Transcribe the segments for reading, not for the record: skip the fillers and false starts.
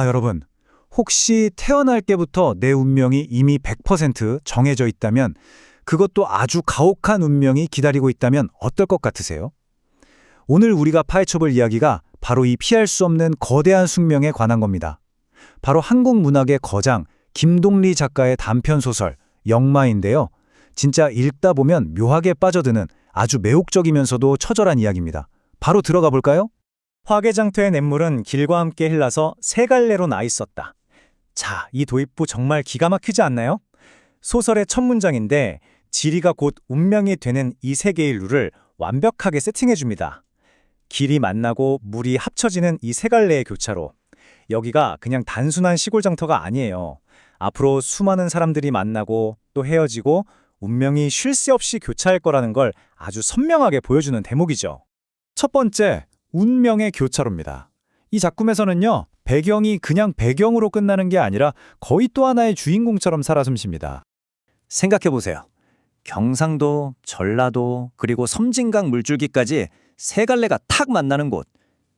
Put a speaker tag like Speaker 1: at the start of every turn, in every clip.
Speaker 1: 여러분. 혹시 태어날 때부터 내 운명이 이미 100% 정해져 있다면, 그것도 아주 가혹한 운명이 기다리고 있다면 어떨 것 같으세요? 오늘 우리가 파헤쳐볼 이야기가 바로 이 피할 수 없는 거대한 숙명에 관한 겁니다. 바로 한국 문학의 거장 김동리 작가의 단편소설 영마인데요. 진짜 읽다 보면 묘하게 빠져드는 아주 매혹적이면서도 처절한 이야기입니다. 바로 들어가 볼까요?
Speaker 2: 화개장터의 냇물은 길과 함께 흘러서 세 갈래로 나 있었다. 자, 이 도입부 정말 기가 막히지 않나요? 소설의 첫 문장인데 지리가 곧 운명이 되는 이 세 개의 룰을 완벽하게 세팅해줍니다. 길이 만나고 물이 합쳐지는 이 세 갈래의 교차로. 여기가 그냥 단순한 시골 장터가 아니에요. 앞으로 수많은 사람들이 만나고 또 헤어지고 운명이 쉴 새 없이 교차할 거라는 걸 아주 선명하게 보여주는 대목이죠. 첫 번째, 운명의 교차로입니다. 이 작품에서는요, 배경이 그냥 배경으로 끝나는 게 아니라 거의 또 하나의 주인공처럼 살아 숨쉽니다. 생각해보세요. 경상도, 전라도, 그리고 섬진강 물줄기까지 세 갈래가 탁 만나는 곳.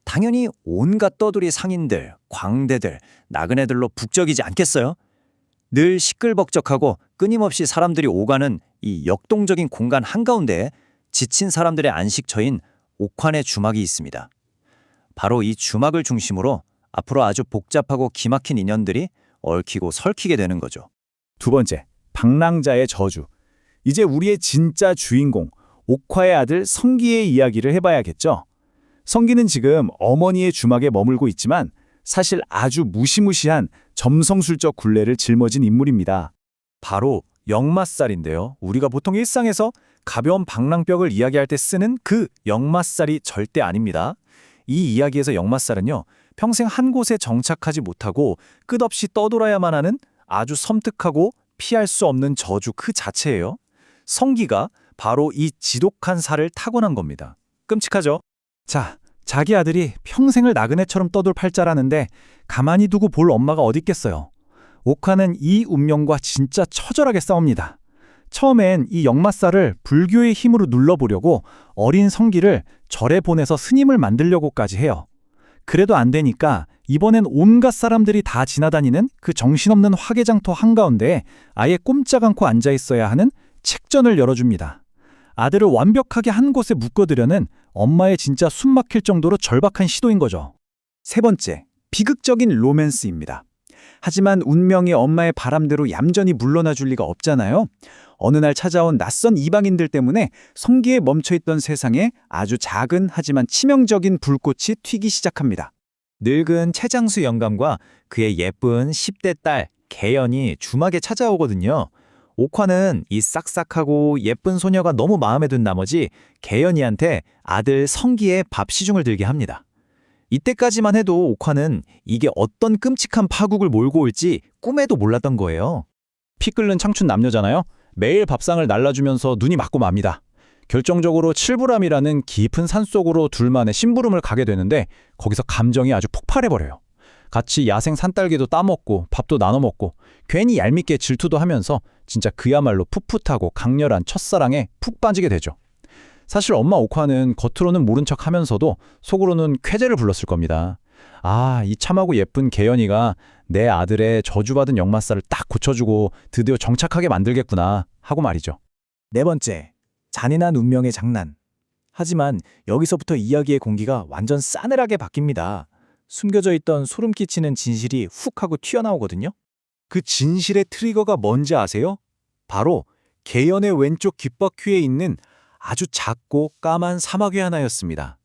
Speaker 2: 당연히 온갖 떠돌이 상인들, 광대들, 나그네들로 북적이지 않겠어요? 늘 시끌벅적하고 끊임없이 사람들이 오가는 이 역동적인 공간 한가운데에 지친 사람들의 안식처인 옥환의 주막이 있습니다. 바로 이 주막을 중심으로 앞으로 아주 복잡하고 기막힌 인연들이 얽히고 설키게 되는 거죠.
Speaker 1: 두 번째, 방랑자의 저주. 이제 우리의 진짜 주인공, 옥화의 아들 성기의 이야기를 해봐야겠죠. 성기는 지금 어머니의 주막에 머물고 있지만 사실 아주 무시무시한 점성술적 굴레를 짊어진 인물입니다. 바로 역마살인데요. 우리가 보통 일상에서 가벼운 방랑벽을 이야기할 때 쓰는 그 역마살이 절대 아닙니다. 이 이야기에서 역마살은요, 평생 한 곳에 정착하지 못하고 끝없이 떠돌아야만 하는 아주 섬뜩하고 피할 수 없는 저주 그 자체예요. 성기가 바로 이 지독한 살을 타고난 겁니다. 끔찍하죠? 자, 자기 아들이 평생을 나그네처럼 떠돌 팔자라는데 가만히 두고 볼 엄마가 어디 있겠어요. 옥화는 이 운명과 진짜 처절하게 싸웁니다. 처음엔 이 역마살을 불교의 힘으로 눌러보려고 어린 성기를 절에 보내서 스님을 만들려고까지 해요. 그래도 안 되니까 이번엔 온갖 사람들이 다 지나다니는 그 정신없는 화개장터 한가운데에 아예 꼼짝 않고 앉아있어야 하는 책전을 열어줍니다. 아들을 완벽하게 한 곳에 묶어두려는 엄마의 진짜 숨막힐 정도로 절박한 시도인 거죠. 세 번째, 비극적인 로맨스입니다. 하지만 운명이 엄마의 바람대로 얌전히 물러나 줄 리가 없잖아요. 어느 날 찾아온 낯선 이방인들 때문에 성기에 멈춰있던 세상에 아주 작은 하지만 치명적인 불꽃이 튀기 시작합니다. 늙은 최장수 영감과 그의 예쁜 10대 딸 개연이 주막에 찾아오거든요. 옥화는 이 싹싹하고 예쁜 소녀가 너무 마음에 든 나머지 개연이한테 아들 성기의 밥 시중을 들게 합니다. 이때까지만 해도 옥화는 이게 어떤 끔찍한 파국을 몰고 올지 꿈에도 몰랐던 거예요. 피 끓는 청춘 남녀잖아요. 매일 밥상을 날라주면서 눈이 맞고 맙니다. 결정적으로 칠부람이라는 깊은 산속으로 둘만의 심부름을 가게 되는데 거기서 감정이 아주 폭발해버려요. 같이 야생 산딸기도 따먹고 밥도 나눠 먹고 괜히 얄밉게 질투도 하면서 진짜 그야말로 풋풋하고 강렬한 첫사랑에 푹 빠지게 되죠. 사실 엄마 옥화는 겉으로는 모른 척 하면서도 속으로는 쾌재를 불렀을 겁니다. 이 참하고 예쁜 개연이가 내 아들의 저주받은 역마살을 딱 고쳐주고 드디어 정착하게 만들겠구나 하고 말이죠. 네 번째, 잔인한 운명의 장난. 하지만 여기서부터 이야기의 공기가 완전 싸늘하게 바뀝니다. 숨겨져 있던 소름 끼치는 진실이 훅 하고 튀어나오거든요. 그 진실의 트리거가 뭔지 아세요? 바로 개연의 왼쪽 귓바퀴에 있는 아주 작고 까만 사마귀 하나였습니다.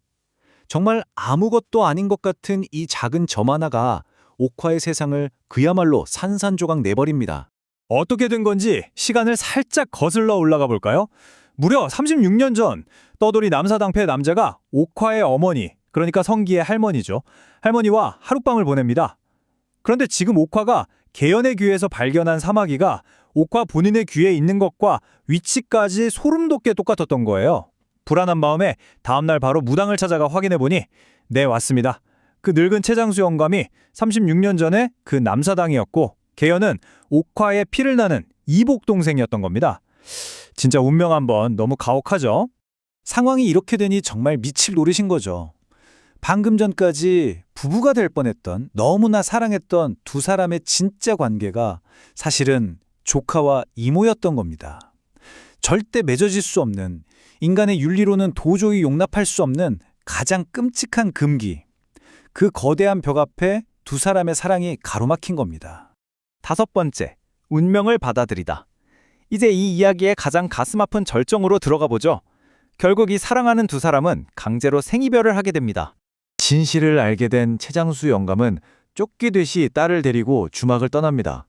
Speaker 1: 정말 아무것도 아닌 것 같은 이 작은 점 하나가 옥화의 세상을 그야말로 산산조각 내버립니다. 어떻게 된 건지 시간을 살짝 거슬러 올라가 볼까요? 무려 36년 전 떠돌이 남사당패 남자가 옥화의 어머니, 그러니까 성기의 할머니죠. 할머니와 하룻밤을 보냅니다. 그런데 지금 옥화가 개연의 귀에서 발견한 사마귀가 옥화 본인의 귀에 있는 것과 위치까지 소름 돋게 똑같았던 거예요. 불안한 마음에 다음날 바로 무당을 찾아가 확인해보니 네, 왔습니다. 그 늙은 최장수 영감이 36년 전에 그 남사당이었고 개연은 옥화의 피를 나는 이복 동생이었던 겁니다. 진짜 운명 한번 너무 가혹하죠? 상황이 이렇게 되니 정말 미칠 노릇인 거죠. 방금 전까지 부부가 될 뻔했던, 너무나 사랑했던 두 사람의 진짜 관계가 사실은 조카와 이모였던 겁니다. 절대 맺어질 수 없는, 인간의 윤리로는 도저히 용납할 수 없는 가장 끔찍한 금기. 그 거대한 벽 앞에 두 사람의 사랑이 가로막힌 겁니다.
Speaker 2: 5번째, 운명을 받아들이다. 이제 이 이야기의 가장 가슴 아픈 절정으로 들어가 보죠. 결국 이 사랑하는 두 사람은 강제로 생이별을 하게 됩니다.
Speaker 3: 진실을 알게 된 최장수 영감은 쫓기듯이 딸을 데리고 주막을 떠납니다.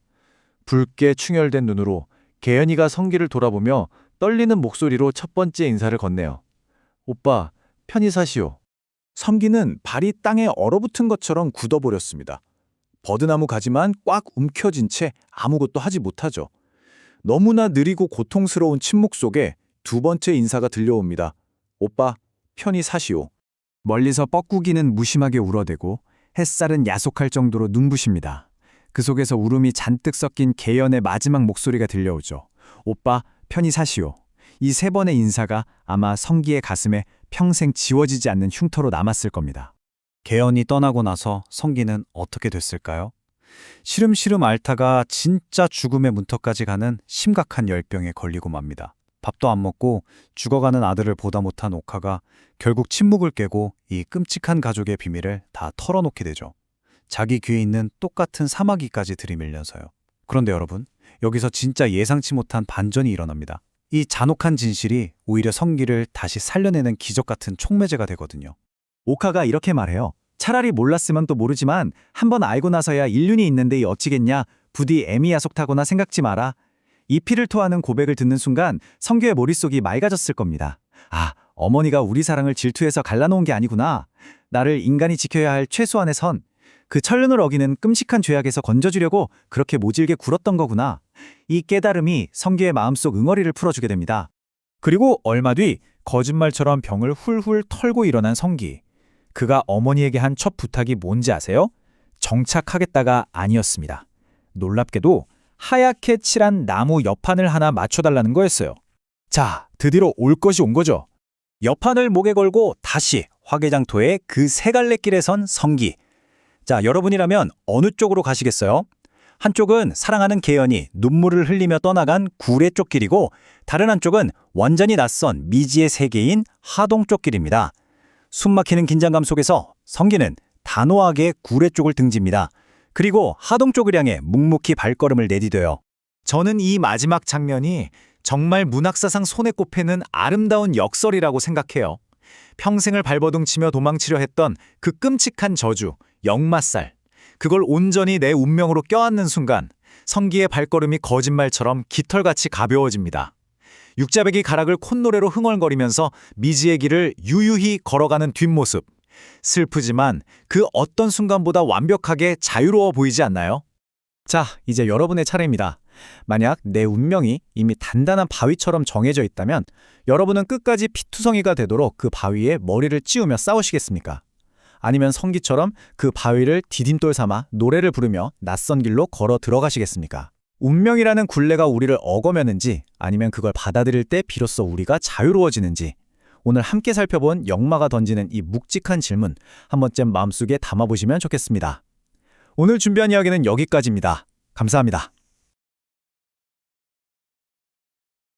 Speaker 3: 붉게 충혈된 눈으로 개연이가 성기를 돌아보며 떨리는 목소리로 첫 번째 인사를 건네요. 오빠, 편히 사시오.
Speaker 1: 성기는 발이 땅에 얼어붙은 것처럼 굳어버렸습니다. 버드나무 가지만 꽉 움켜쥔 채 아무것도 하지 못하죠. 너무나 느리고 고통스러운 침묵 속에 두 번째 인사가 들려옵니다. 오빠, 편히 사시오. 멀리서 뻐꾸기는 무심하게 울어대고 햇살은 야속할 정도로 눈부십니다. 그 속에서 울음이 잔뜩 섞인 개연의 마지막 목소리가 들려오죠. 오빠, 편히 사시오. 이 세 번의 인사가 아마 성기의 가슴에 평생 지워지지 않는 흉터로 남았을 겁니다. 개연이 떠나고 나서 성기는 어떻게 됐을까요? 시름시름 앓다가 진짜 죽음의 문턱까지 가는 심각한 열병에 걸리고 맙니다. 밥도 안 먹고 죽어가는 아들을 보다 못한 옥화가 결국 침묵을 깨고 이 끔찍한 가족의 비밀을 다 털어놓게 되죠. 자기 귀에 있는 똑같은 사마귀까지 들이밀면서요. 그런데 여러분, 여기서 진짜 예상치 못한 반전이 일어납니다. 이 잔혹한 진실이 오히려 성기를 다시 살려내는 기적 같은 촉매제가 되거든요. 옥화가 이렇게 말해요. 차라리 몰랐으면 또 모르지만 한번 알고 나서야 인륜이 있는데 어찌겠냐. 부디 애미 야속타거나 생각지 마라. 이 피를 토하는 고백을 듣는 순간 성규의 머릿속이 맑아졌을 겁니다. 아, 어머니가 우리 사랑을 질투해서 갈라놓은 게 아니구나. 나를 인간이 지켜야 할 최소한의 선, 그 천륜을 어기는 끔찍한 죄악에서 건져주려고 그렇게 모질게 굴었던 거구나. 이 깨달음이 성규의 마음속 응어리를 풀어주게 됩니다. 그리고 얼마 뒤 거짓말처럼 병을 훌훌 털고 일어난 성기. 그가 어머니에게 한 첫 부탁이 뭔지 아세요? 정착하겠다가 아니었습니다. 놀랍게도 하얗게 칠한 나무 옆판을 하나 맞춰달라는 거였어요. 자, 드디어 올 것이 온 거죠. 옆판을 목에 걸고 다시 화개장터의 그 세 갈래 길에 선 성기. 자, 여러분이라면 어느 쪽으로 가시겠어요? 한쪽은 사랑하는 개연이 눈물을 흘리며 떠나간 굴의 쪽길이고 다른 한쪽은 완전히 낯선 미지의 세계인 하동 쪽길입니다. 숨막히는 긴장감 속에서 성기는 단호하게 굴의 쪽을 등집니다. 그리고 하동 쪽을 향해 묵묵히 발걸음을 내디뎌요. 저는 이 마지막 장면이 정말 문학사상 손에 꼽히는 아름다운 역설이라고 생각해요. 평생을 발버둥치며 도망치려 했던 그 끔찍한 저주, 역마살. 그걸 온전히 내 운명으로 껴안는 순간 성기의 발걸음이 거짓말처럼 깃털같이 가벼워집니다. 육자백이 가락을 콧노래로 흥얼거리면서 미지의 길을 유유히 걸어가는 뒷모습. 슬프지만 그 어떤 순간보다 완벽하게 자유로워 보이지 않나요? 자, 이제 여러분의 차례입니다. 만약 내 운명이 이미 단단한 바위처럼 정해져 있다면 여러분은 끝까지 피투성이가 되도록 그 바위에 머리를 찌우며 싸우시겠습니까? 아니면 성기처럼 그 바위를 디딤돌 삼아 노래를 부르며 낯선 길로 걸어 들어가시겠습니까? 운명이라는 굴레가 우리를 어거매는지 아니면 그걸 받아들일 때 비로소 우리가 자유로워지는지 오늘 함께 살펴본 역마가 던지는 이 묵직한 질문 한 번쯤 마음속에 담아보시면 좋겠습니다. 오늘 준비한 이야기는 여기까지입니다. 감사합니다.